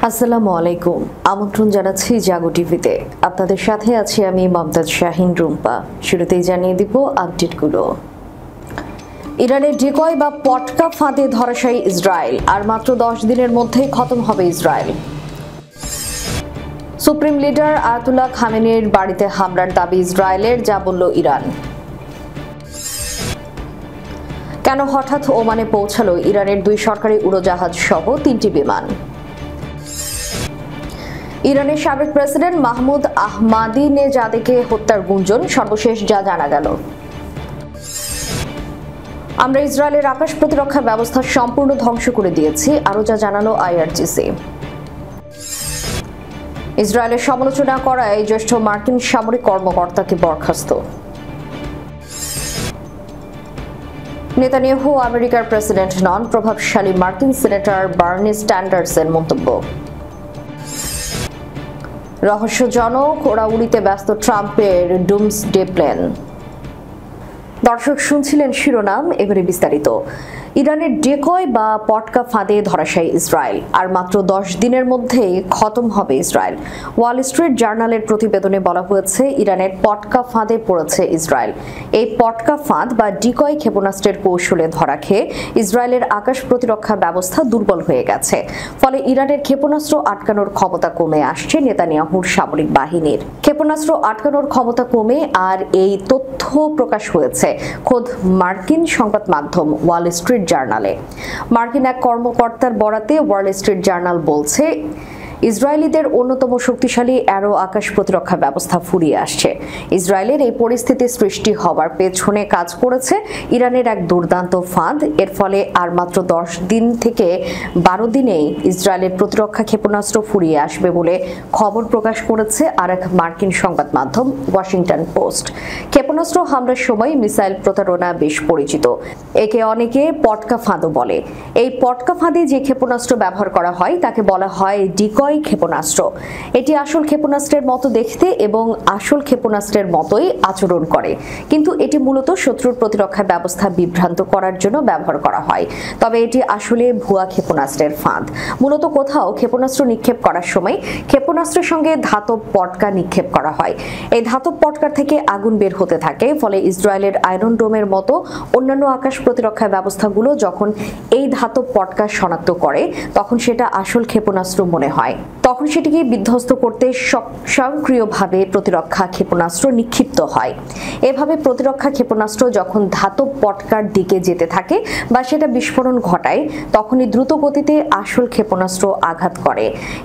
আসসালামু আলাইকুম। আমন্ত্রণ জানাচ্ছি জাগো টিভিতে। আপনাদের সাথে আছি আমি মমতাজ শাহিন রুম্পা। শুরুতেই জানিয়ে দিব আপডেটগুলো। ইরানের ডিকয় বা পটকা ফাঁদে ধরাশায়ী ইসরায়েল, আর মাত্র 10 দিনের মধ্যেই খতম হবে ইসরায়েল। সুপ্রিম লিডার আয়াতুল্লাহ খামেনির বাড়িতে হামলার দাবি ইসরায়েলের, যা বলল ইরান। কেন হঠাৎ ওমানে পৌঁছালো ইরানের 2 সরকারি উড়োজাহাজ সহ 3টি বিমান। ইরানের সাবেক প্রেসিডেন্ট মাহমুদ আহমাদিনেজাদেকে হত্যার গুঞ্জন, সর্বশেষ যা জানা গেল। আমরা ইসরায়েলের আকাশ প্রতিরক্ষা ব্যবস্থা সম্পূর্ণ ধ্বংস করে দিয়েছি, আরও যা জানালো আইআরজিসি। ইসরায়েলের সমালোচনা করায় জ্যেষ্ঠ মার্কিন সামরিক কর্মকর্তাকে বরখাস্ত। নেতানিয়াহু আমেরিকার প্রেসিডেন্ট নন, প্রভাবশালী মার্কিন সিনেটর বার্নি স্যান্ডার্সের মন্তব্য। রহস্যজনক উড়াউড়িতে ব্যস্ত ট্রাম্পের ডুমসডে প্ল্যান। দর্শক শুনছিলেন শিরোনাম, এবারে বিস্তারিত। ইরানের ডেকয় বা পটকা ফাঁদে ধরাশায়ী ইসরায়েল, আর মাত্র 10 দিনের মধ্যেই খতম হবে ইসরায়েল। ওয়াল স্ট্রিট জার্নালের প্রতিবেদনে বলা হয়েছে, ইরানের পটকা ফাঁদে পড়েছে ইসরায়েল। এই পটকা ফাঁদ বা ডিকয় ক্ষেপণাস্ত্রের কৌশলে ধরা খেয়ে ইসরায়েলের আকাশ প্রতিরক্ষা ব্যবস্থা দুর্বল হয়ে গেছে। ফলে ইরানের ক্ষেপণাস্ত্র আটকানোর ক্ষমতা কমে আসছে নেতানিয়াহুর সামরিক বাহিনীর। ক্ষেপণাস্ত্র আটকানোর ক্ষমতা কমে, আর এই তথ্য প্রকাশ হয়েছে খোদ মার্কিন সংবাদ মাধ্যম ওয়াল স্ট্রিট জার্নালে। মার্কিন এক কর্মকর্তার বরাতে ওয়াল স্ট্রিট জার্নাল বলছে, ইসরায়েলিদের অন্যতম শক্তিশালী অ্যারো আকাশ প্রতিরক্ষা ব্যবস্থা ফুরিয়ে আসছে। ইসরায়েলের এই পরিস্থিতি সৃষ্টি হবার পেছনে কাজ করেছে ইরানের এক দুর্দান্ত ফাঁদ। এর ফলে আর মাত্র 10 দিন থেকে 12 দিনেই ইসরায়েলের প্রতিরক্ষা ক্ষেপণাস্ত্র ফুরিয়ে আসবে বলে খবর প্রকাশ করেছে আর এক মার্কিন সংবাদ মাধ্যম ওয়াশিংটন পোস্ট। ক্ষেপণাস্ত্র হামলার সময় মিসাইল প্রতারণা বেশ পরিচিত। একে অনেকে পটকা ফাঁদও বলে। এই পটকা ফাঁদে যে ক্ষেপণাস্ত্র ব্যবহার করা হয় তাকে বলা হয় ডিকয় ক্ষেপণাস্ত্র। এটি আসল ক্ষেপণাস্ত্রের মতো দেখতে এবং আসল ক্ষেপণাস্ত্রের মতোই আচরণ করে, কিন্তু এটি মূলত শত্রুর প্রতিরক্ষা ব্যবস্থা বিভ্রান্ত করার জন্য ব্যবহার করা হয়। তবে এটি আসলে ভুয়া ক্ষেপণাস্ত্রের ফাঁদ। মূলত কোথাও ক্ষেপণাস্ত্র নিক্ষেপ করার সময় ক্ষেপণাস্ত্রের সঙ্গে ধাতব পটকা নিক্ষেপ করা হয়। এই ধাতব পটকা থেকে আগুন বের হতে থাকে। ফলে ইসরায়েলের আয়রন ডোমের মতো অন্যান্য আকাশ প্রতিরক্ষা ব্যবস্থাগুলো যখন এই ধাতব পটকা শনাক্ত করে, তখন সেটা আসল ক্ষেপণাস্ত্র মনে হয়। তখন সেটিকে বিধ্বস্ত করতে স্বয়ংক্রিয়ভাবে প্রতিরক্ষা ক্ষেপণাস্ত্র নিক্ষিপ্ত হয়। এভাবে প্রতিরক্ষা ক্ষেপণাস্ত্র যখন ধাতব পটকার দিকে যেতে থাকে বা সেটা বিস্ফোরণ ঘটায়, তখনই দ্রুত গতিতে আসল ক্ষেপণাস্ত্র আঘাত করে।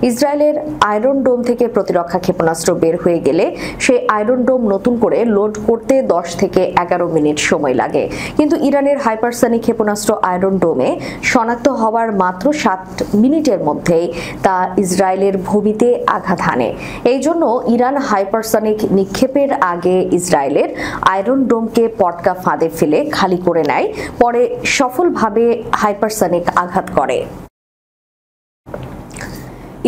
ইসরায়েলের আয়রন ডোম থেকে প্রতিরক্ষা ক্ষেপণাস্ত্র বের হয়ে গেলে সেই আয়রন ডোম নতুন করে লোড করতে 10 থেকে 11 মিনিট সময় লাগে। কিন্তু ইরানের হাইপারসনিক ক্ষেপণাস্ত্র আয়রন ডোমে শনাক্ত হওয়ার মাত্র 7 মিনিটের মধ্যেই তা ইসরায়েলের ভূমিতে আঘাত হানে। এই জন্য ইরান হাইপারসনিক নিক্ষেপের আগে ইসরায়েলের আয়রন ডোমকে পটকা ফাঁদে ফেলে খালি করে নেয়, পরে সফলভাবে হাইপারসনিক আঘাত করে।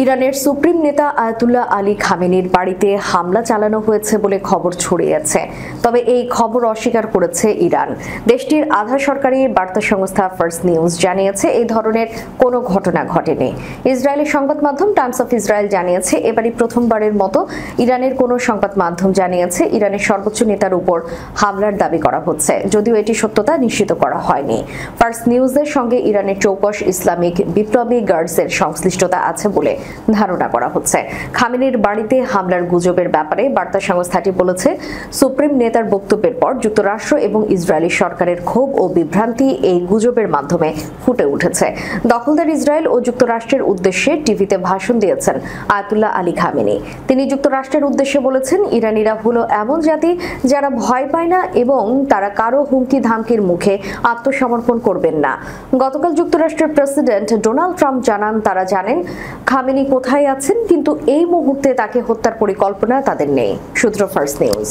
ইরানের সুপ্রিম নেতা আয়াতুল্লাহ আলী খামেনির বাড়িতে হামলা চালানো হয়েছে বলে খবর ছড়িয়েছে। তবে এই খবর অস্বীকার করেছে ইরান। দেশটির আধা সরকারি বার্তা সংস্থা ফার্স্ট নিউজ জানিয়েছে এই ধরনের কোনো ঘটনা ঘটেনি। ইসরায়েলের সংবাদ মাধ্যম টাইমস অফ ইসরায়েল জানিয়েছে, এবারই প্রথমবারের মতো ইরানের কোনো সংবাদ মাধ্যম জানিয়েছে ইরানের সর্বোচ্চ নেতার উপর হামলার দাবি করা হচ্ছে, যদিও এটি সত্যতা নিশ্চিত করা হয়নি। ফার্স্ট নিউজের সঙ্গে ইরানের চৌকস ইসলামিক বিপ্লবী গার্ডসের সংশ্লিষ্টতা আছে বলে ধারণা করা হচ্ছে। খামেনির বাড়িতে হামলার গুজবের ব্যাপারে বার্তা সংস্থাটি বলেছে, সুপ্রিম নেতার বক্তব্যের পর যুক্তরাষ্ট্র এবং ইসরায়েলি সরকারের ক্ষোভ ও বিভ্রান্তি এই গুজবের মাধ্যমে ফুটে উঠেছে। দখলদার ইসরায়েল ও যুক্তরাষ্ট্রের উদ্দেশ্যে টিভিতে ভাষণ দিয়েছেন আয়াতুল্লাহ আলী খামেনি। তিনি যুক্তরাষ্ট্রের উদ্দেশ্যে বলেছেন, ইরানিরা হলো এমন জাতি যারা ভয় পায় না এবং তারা কারো হুমকি ধামকির মুখে আত্মসমর্পণ করবেন না। গতকাল যুক্তরাষ্ট্রের প্রেসিডেন্ট ডোনাল্ড ট্রাম্প জানান, তারা জানেন খামেনি কোথায় আছেন, কিন্তু এই মুহূর্তে তাকে হত্যার পরিকল্পনা তাদের নেই। সূত্র ফার্স্ট নিউজ।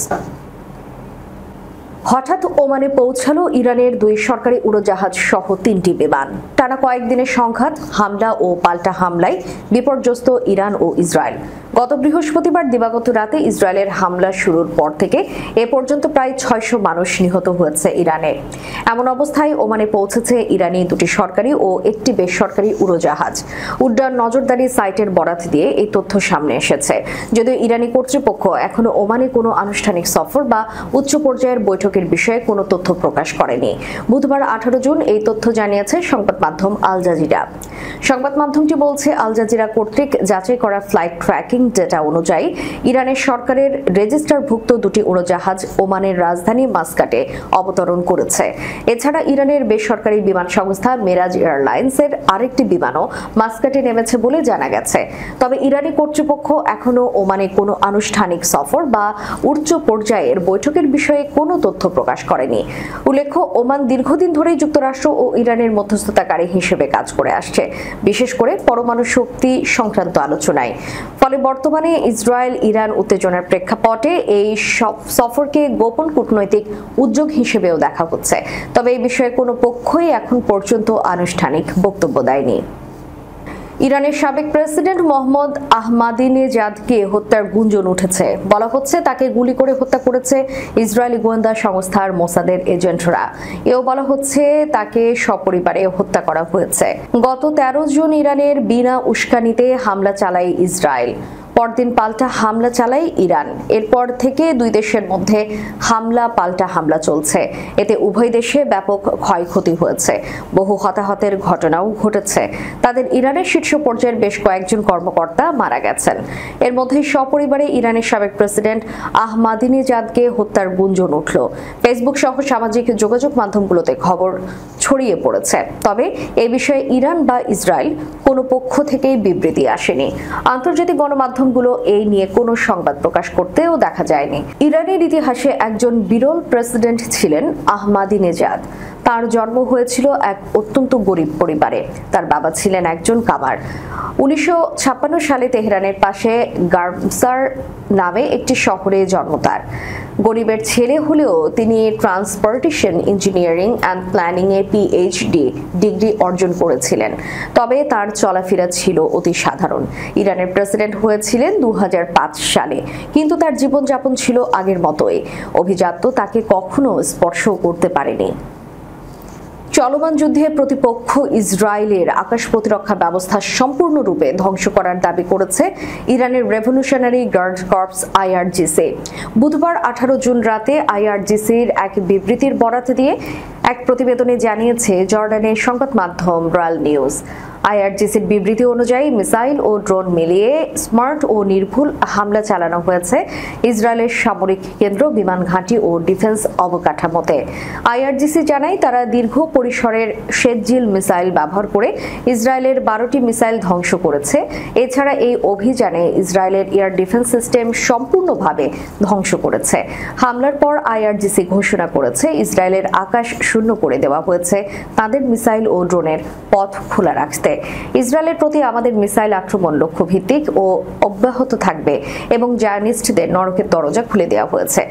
হঠাৎ ওমানে পৌঁছালো ইরানের 2 সরকারি উড়োজাহাজ সহ 3টি বিমান। টানা কয়েকদিনের সংঘাত, হামলা ও পাল্টা হামলায় বিপর্যস্ত ইরান ও ইসরায়েল। গত বৃহস্পতিবার দিবাগত রাতে ইসরায়েলের হামলা শুরুর পর থেকে এ পর্যন্ত প্রায় 600 মানুষ নিহত হয়েছে ইরানে। এমন অবস্থায় ওমানে পৌঁছেছে ইরানি 2টি সরকারি ও 1টি বেসরকারি উড়োজাহাজ। উড্ডয়ন নজরদারি সাইটের বরাত দিয়ে এই তথ্য সামনে এসেছে। যদিও ইরানি কর্তৃপক্ষ এখনো ওমানে কোনো আনুষ্ঠানিক সফর বা উচ্চ পর্যায়ের বৈঠকের বিষয়ে কোনো তথ্য প্রকাশ করেনি। বুধবার 18 জুন এই তথ্য জানিয়েছে সংবাদ মাধ্যম আল জাজিরা। সংবাদ মাধ্যমটি বলছে, আল জাজিরা কর্তৃক যাচাই করা ফ্লাইট ট্র্যাকিং ডেটা অনুযায়ী ইরানের সরকারের রেজিস্টারভুক্ত 2টি উড়োজাহাজ ওমানের রাজধানী মাস্কাটে অবতরণ করেছে। এছাড়া ইরানের বেসরকারি বিমান সংস্থা মেরাজ এয়ারলাইন্সের আরেকটি বিমানও মাস্কাটে নেমেছে বলে জানা গেছে। তবে ইরানি কর্তৃপক্ষ এখনো ওমানে কোনো আনুষ্ঠানিক সফর বা উচ্চ পর্যায়ের বৈঠকের বিষয়ে কোনো তথ্য প্রকাশ করেনি। উল্লেখ্য, ওমান দীর্ঘদিন ধরেই যুক্তরাষ্ট্র ও ইরানের মধ্যস্থতাকারী হিসেবে কাজ করে আসছে, বিশেষ করে পরমাণু শক্তি সংক্রান্ত আলোচনায়। ফলে বর্তমানে ইসরায়েল ইরান উত্তেজনার প্রেক্ষাপটে এই সফরকে গোপন কূটনৈতিক উদ্যোগ হিসেবেও দেখা হচ্ছে। তবে এই বিষয়ে কোনো পক্ষই এখন পর্যন্ত আনুষ্ঠানিক বক্তব্য দেয়নি। ইরানের সাবেক প্রেসিডেন্ট মোহাম্মদ আহমাদিনেজাদকে হত্যার গুঞ্জন উঠেছে। বলা হচ্ছে তাকে গুলি করে হত্যা করেছে ইসরায়েলি গোয়েন্দা সংস্থার মোসাদের এজেন্টরা। এও বলা হচ্ছে তাকে সপরিবারে হত্যা করা হয়েছে। গত 13 জুন ইরানের বিনা উস্কানিতে হামলা চালায় ইসরায়েল। পরদিন পাল্টা হামলা চালায় ইরান। এরপর থেকে 2 দেশের মধ্যে হামলা পাল্টা হামলা চলছে। এতে উভয় দেশে ব্যাপক ক্ষয়ক্ষতি হয়েছে, বহু হতাহতের ঘটনাও ঘটেছে। তাদের ইরানের শীর্ষ পর্যায়ের বেশ কয়েকজন কর্মকর্তা মারা গেছেন। এর মধ্যে সপরিবারে ইরানের সাবেক প্রেসিডেন্ট আহমাদিনেজাদকে হত্যার গুঞ্জন উঠল। ফেসবুক সহ সামাজিক যোগাযোগ মাধ্যমগুলোতে খবর ছড়িয়ে পড়েছে। তবে এ বিষয়ে ইরান বা ইসরায়েল কোনো পক্ষ থেকেই বিবৃতি আসেনি। আন্তর্জাতিক গণমাধ্যমগুলো এই নিয়ে কোনো সংবাদ প্রকাশ করতেও দেখা যায়নি। ইরানের ইতিহাসে একজন বিরল প্রেসিডেন্ট ছিলেন আহমাদিনেজাদ। তার জন্ম হয়েছিল এক অত্যন্ত গরিব পরিবারে। তার বাবা ছিলেন একজন কামার। 1956 সালে তেহরানের পাশে গার্মসার নামে একটি শহরে জন্ম তার। গরিবের ছেলে হলেও তিনি transportation engineering and planning A PhD degree অর্জন করেছিলেন। তবে তার চলাফেরা ছিল অতি সাধারণ। ইরানের প্রেসিডেন্ট হয়েছিলেন 2005 সালে, কিন্তু তার জীবনযাপন ছিল আগের মতোই। অভিজাত্য তাকে কখনো স্পর্শ করতে পারেনি। চলমান যুদ্ধে প্রতিপক্ষ ইসরায়েলের আকাশ প্রতিরক্ষা ব্যবস্থা সম্পূর্ণরূপে ধ্বংস করার দাবি করেছে ইরানের রেভলিউশনারি গার্ড কর্পস আইআরজিসি। বুধবার 18 জুন রাতে আইআরজিসির এক বিবৃতির বরাত দিয়ে এক প্রতিবেদনে জানিয়েছে জর্ডানের সংবাদ মাধ্যম রয়্যাল নিউজ। আইআরজিসির বিবৃতি অনুযায়ী মিসাইল ও ড্রোন মিলিয়ে স্মার্ট ও নির্ভুল হামলা চালানো হয়েছে ইসরায়েলের সামরিক কেন্দ্র, বিমান ঘাঁটি ও ডিফেন্স অবকাঠামোতে। আইআরজিসি জানায় তারা দীর্ঘ পরিসরের শেতজিল মিসাইল ব্যবহার করে ইসরায়েলের 12টি মিসাইল ধ্বংস করেছে। এছাড়া এই অভিযানে ইসরায়েলের এয়ার ডিফেন্স সিস্টেম সম্পূর্ণভাবে ধ্বংস করেছে। হামলার পর আইআরজিসি ঘোষণা করেছে ইসরায়েলের আকাশ শূন্য করে দেওয়া হয়েছে তাদের মিসাইল ও ড্রোনের পথ খোলা রাখতে। ইসরায়েলের প্রতি আমাদের মিসাইল আক্রমণ লক্ষ্যভিত্তিক ও অব্যাহত থাকবে এবং জায়নিস্টদের নরকের দরজা খুলে দেওয়া হয়েছে।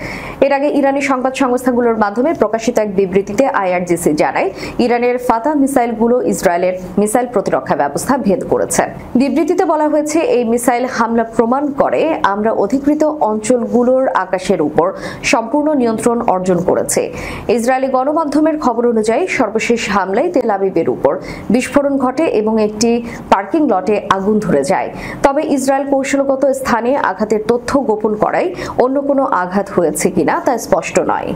এর আগে ইরানি সংবাদ সংস্থাগুলোর মাধ্যমে প্রকাশিত এক বিবৃতিতে আইআরজিসি জানায় ইরানের ফাতা মিসাইলগুলো ইসরায়েলের মিসাইল প্রতিরক্ষা ব্যবস্থা ভেদ করেছে। বিবৃতিতে বলা হয়েছে এই মিসাইল হামলা প্রমাণ করে আমরা অধিকৃত অঞ্চলগুলোর আকাশের উপর সম্পূর্ণ নিয়ন্ত্রণ অর্জন করেছে। ইসরায়েলি গণমাধ্যমের খবর অনুযায়ী সর্বশেষ হামলায় তেল আবিবের উপর বিস্ফোরণ ঘটে এবং একটি পার্কিং লটে আগুন ধরে যায়। তবে ইসরায়েল কৌশলগত স্থানে আঘাতের তথ্য গোপন করায় অন্য কোনো আঘাত হয়েছে কিনা তা স্পষ্ট নয়।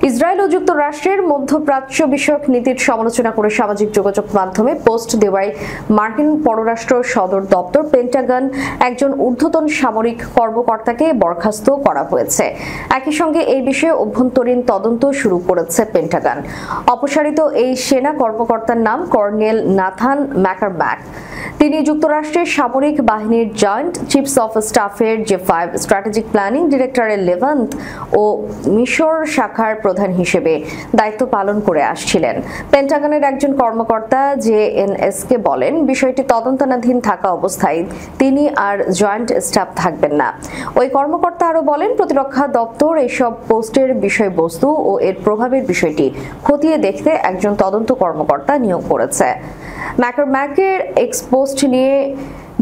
ইসরায়েল ও যুক্তরাষ্ট্রের মধ্যপ্রাচ্য বিষয়ক নীতির সমালোচনা করে সামাজিক যোগাযোগ মাধ্যমে পোস্ট দেওয়ায় মার্কিন পররাষ্ট্র সদর দপ্তর পেন্টাগন একজন ঊর্ধ্বতন সামরিক কর্মকর্তাকে বরখাস্ত করা হয়েছে। একই সঙ্গে এই বিষয়ে অভ্যন্তরীণ তদন্ত শুরু করেছে পেন্টাগন। অপসারিত এই সেনা কর্মকর্তার নাম কর্নেল নাথান ম্যাকারম্যাক। তিনি যুক্তরাষ্ট্রের সামরিক বাহিনীর জয়েন্ট চিফস অফ স্টাফের J5 স্ট্র্যাটেজিক প্ল্যানিং ডিরেক্টরের লেভান্ট ও মিশর শাখার প্রধান প্রধান হিসেবে দায়িত্ব পালন করে আসছিলেন। পেন্টাগনের একজন কর্মকর্তা জেএনএসকে বলেন, বিষয়টি তদন্তাধীন থাকা অবস্থায় তিনি আর জয়েন্ট স্টাফ থাকবেন না। ওই কর্মকর্তা আরও বলেন, প্রতিরক্ষা দপ্তর এসব পোস্টের বিষয়বস্তু ও এর প্রভাবের বিষয়টি খতিয়ে দেখতে একজন তদন্ত কর্মকর্তা নিয়োগ করেছে। ম্যাকের এক্স পোস্ট নিয়ে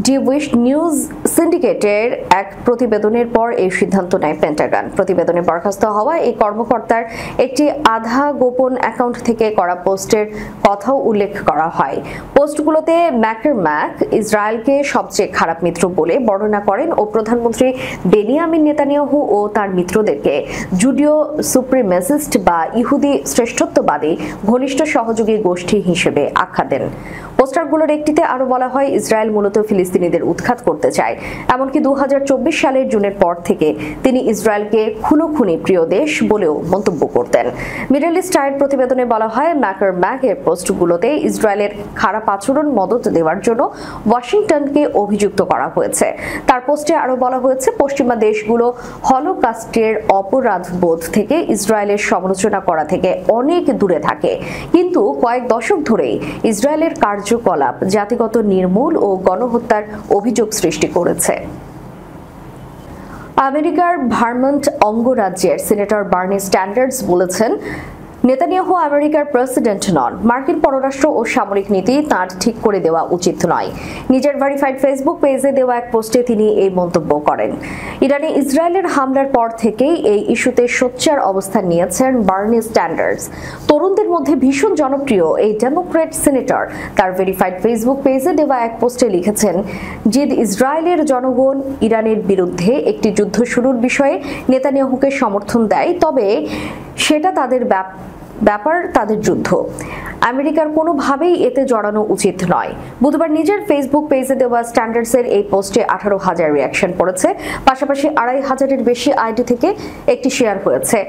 ডি উইশ নিউজ সিন্ডিকেটের এক প্রতিবেদনের পর এই সিদ্ধান্ত নেয় পেন্টাগন। প্রতিবেদনে বরখাস্ত হওয়া এই কর্মকর্তার একটি আধা গোপন অ্যাকাউন্ট থেকে করা পোস্টের কথাও উল্লেখ করা হয়। পোস্টগুলোতে ম্যাক ইসরায়েলকে সবচেয়ে খারাপ মিত্র বলে বর্ণনা করেন ও প্রধানমন্ত্রী বেনিয়ামিন নেতানিয়াহু ও তার মিত্রদেরকে জুডিও সুপ্রিমেসিস্ট বা ইহুদি শ্রেষ্ঠত্ববাদী ঘনিষ্ঠ সহযোগী গোষ্ঠী হিসেবে আখ্যা দেন। পোস্টারগুলোর একটিতে আরো বলা হয়, ইসরায়েল মূলত ফিলিস্তিনিদের উৎখাত করতে চায়। এমনকি 2024 সালের জুনের পর থেকে তিনি ইসরায়েলকে খুনোখুনি প্রিয় দেশ বলেও মন্তব্য করতেন। মিডল ইস্ট আইয়ের প্রতিবেদনে বলা হয়, ম্যাকের পোস্টগুলোতে ইসরায়েলের খারাপ আচরণ মদত দেওয়ার জন্য ওয়াশিংটনকে অভিযুক্ত করা হয়েছে। তার পোস্টে আরো বলা হয়েছে, পশ্চিমা দেশগুলো হলোকাস্টের অপরাধবোধ থেকে ইসরায়েলের সমালোচনা করা থেকে অনেক দূরে থাকে, কিন্তু কয়েক দশক ধরেই ইসরায়েলের কার্যকলাপ জাতিগত নির্মূল ও গণহত্যার অভিযোগ সৃষ্টি করেছে। আমেরিকার ভারমন্ট অঙ্গরাজ্যের সিনেটর বার্নি স্যান্ডার্স বলেছেন, নেতানিয়াহু আমেরিকার প্রেসিডেন্ট নন। মার্কিন পররাষ্ট্র ও সামরিক নীতি তাঁর ঠিক করে দেওয়া উচিত নয়। নিজের ভেরিফাইড ফেসবুক পেজে দেওয়া এক পোস্টে তিনি এই মন্তব্য করেন। ইরানে ইসরায়েলের হামলার পর থেকেই এই ইস্যুতে সোচ্চার অবস্থান নিয়েছেন বার্নি স্যান্ডার্স। তরুণদের মধ্যে ভীষণ জনপ্রিয় এই ডেমোক্র্যাট সিনেটর তার ভেরিফাইড ফেসবুক পেজে দেওয়া এক পোস্টে লিখেছেন, জিদ ইসরায়েলের জনগণ ইরানের বিরুদ্ধে একটি যুদ্ধ শুরুর বিষয়ে নেতানিয়াহুকে সমর্থন দেয়, তবে সেটা তাদের ব্যাপার, তাদের যুদ্ধ। আমেরিকার কোনোভাবেই এতে জড়ানো উচিত নয়। বুধবার নিজের ফেসবুক পেজে দেওয়া স্ট্যান্ডার্ডসের এই পোস্টে 18,000 রিয়াকশন পড়েছে। পাশাপাশি 2,500-এর বেশি আইডি থেকে একটি শেয়ার হয়েছে।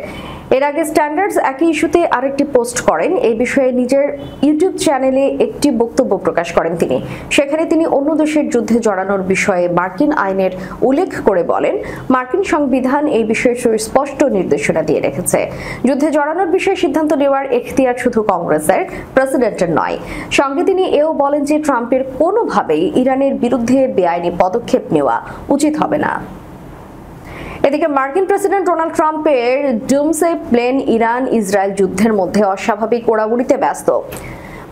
এর আগে স্ট্যান্ডার্ডস একই ইস্যুতে আরেকটি পোস্ট করেন। এই বিষয়ে নিজের ইউটিউব চ্যানেলে একটি বক্তব্য প্রকাশ করেন তিনি। সেখানে তিনি অন্য দেশের যুদ্ধে জড়ানোর বিষয়ে মার্কিন আইনের উল্লেখ করে বলেন, মার্কিন সংবিধান এই বিষয়ে সুস্পষ্ট নির্দেশনা দিয়ে রেখেছে। যুদ্ধে জড়ানোর বিষয়ে সিদ্ধান্ত নেওয়ার এখতিয়ার শুধু কংগ্রেসের, প্রেসিডেন্টের নয়। সঙ্গে তিনি এও বলেন যে ট্রাম্পের কোনোভাবেই ইরানের বিরুদ্ধে বেআইনি পদক্ষেপ নেওয়া উচিত হবে না। এদিকে মার্কিন প্রেসিডেন্ট ডোনাল্ড ট্রাম্পের ডুমসে প্লেন ইরান ইসরায়েল যুদ্ধের মধ্যে অস্বাভাবিক ওড়াউড়িতে ব্যস্ত।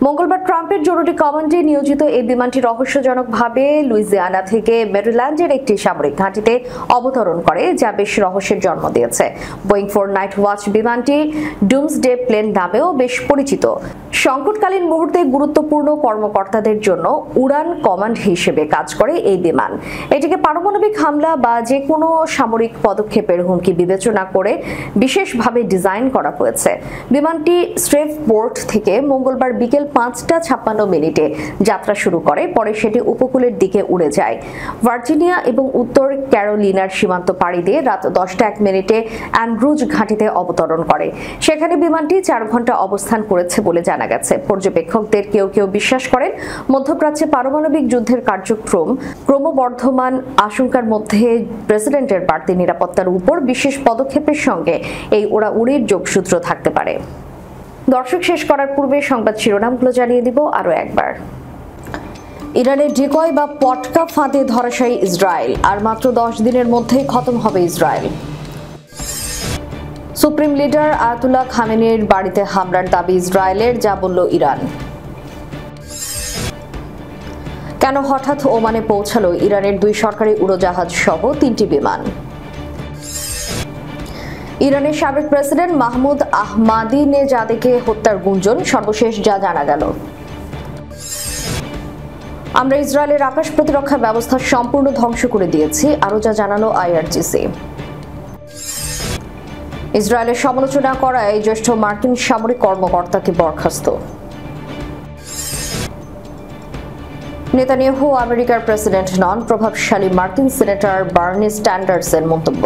মঙ্গলবার ট্রাম্পের জরুরি কমান্ডে নিয়োজিত এই বিমানটি রহস্যজনকভাবে লুইজিয়ানা থেকে মেরিল্যান্ডের একটি সামরিক ঘাঁটিতে অবতরণ করে, যা বেশ রহস্যের জন্ম দিয়েছে। বোয়িং 4 নাইট ওয়াচ বিমানটি ডুমসডে প্লেন নামেও বেশ পরিচিত। সংকটকালীন মুহূর্তে গুরুত্বপূর্ণ কর্মকর্তাদের জন্য উড়ান কমান্ড হিসেবে কাজ করে এই বিমান। এটিকে পারমাণবিক হামলা বা যে কোনো সামরিক পদক্ষেপের হুমকি বিবেচনা করে বিশেষভাবে ডিজাইন করা হয়েছে। বিমানটি স্ট্রেভপোর্ট থেকে মঙ্গলবার বিকেল 5:56 যাত্রা শুরু করে, পরে সেটি উপকূলের দিকে উড়ে যায়। ভার্জিনিয়া এবং উত্তর ক্যারোলিনার সীমান্ত পাড়ি দিয়ে রাত 10:01 অ্যান্ড্রুজ ঘাঁটিতে অবতরণ করে। সেখানে বিমানটি 4 ঘন্টা অবস্থান করেছে বলে জানা গেছে। পর্যবেক্ষকদের কেউ কেউ বিশ্বাস করেন, মধ্যপ্রাচ্যে পারমাণবিক যুদ্ধের কার্যক্রম ক্রমবর্ধমান আশঙ্কার মধ্যে প্রেসিডেন্টের বাড়তি নিরাপত্তার উপর বিশেষ পদক্ষেপের সঙ্গে এই উড়াউড়ির যোগসূত্র থাকতে পারে। দর্শক, শেষ করার পূর্বে সংবাদ শিরোনামগুলো জানিয়ে দিব আরো একবার। ইরানের ডিকয় বা পটকা ফাঁদে ধরাশায়ী ইসরায়েল, আর মাত্র 10 দিনের মধ্যেই খতম হবে ইসরায়েল। সুপ্রিম লিডার আয়াতুল্লাহ খামেনির বাড়িতে হামলার দাবি ইসরায়েলের, যা বলল ইরান। কেন হঠাৎ ওমানে পৌঁছালো ইরানের 2 সরকারি উড়োজাহাজ সহ 3টি বিমান। ইরানের সাবেক প্রেসিডেন্ট মাহমুদ আহমাদিনেজাদেকে হত্যার গুঞ্জন, সর্বশেষ যা জানা গেল। আমরা ইসরায়েলের আকাশ প্রতিরক্ষা ব্যবস্থা সম্পূর্ণ ধ্বংস করে দিয়েছি, আরও যা জানালো আইআরজিসি। ইসরায়েলের সমালোচনা করায় জ্যেষ্ঠ মার্কিন সামরিক কর্মকর্তাকে বরখাস্ত। নেতানিয়াহু আমেরিকার প্রেসিডেন্ট নন, প্রভাবশালী মার্কিন সিনেটর বার্নি স্যান্ডার্সের মন্তব্য।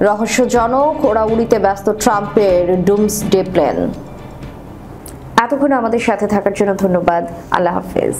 রহস্যজনক ওড়াউড়িতে ব্যস্ত ট্রাম্পের ডুমসডে প্লেন। এতক্ষণ আমাদের সাথে থাকার জন্য ধন্যবাদ। আল্লাহ হাফেজ।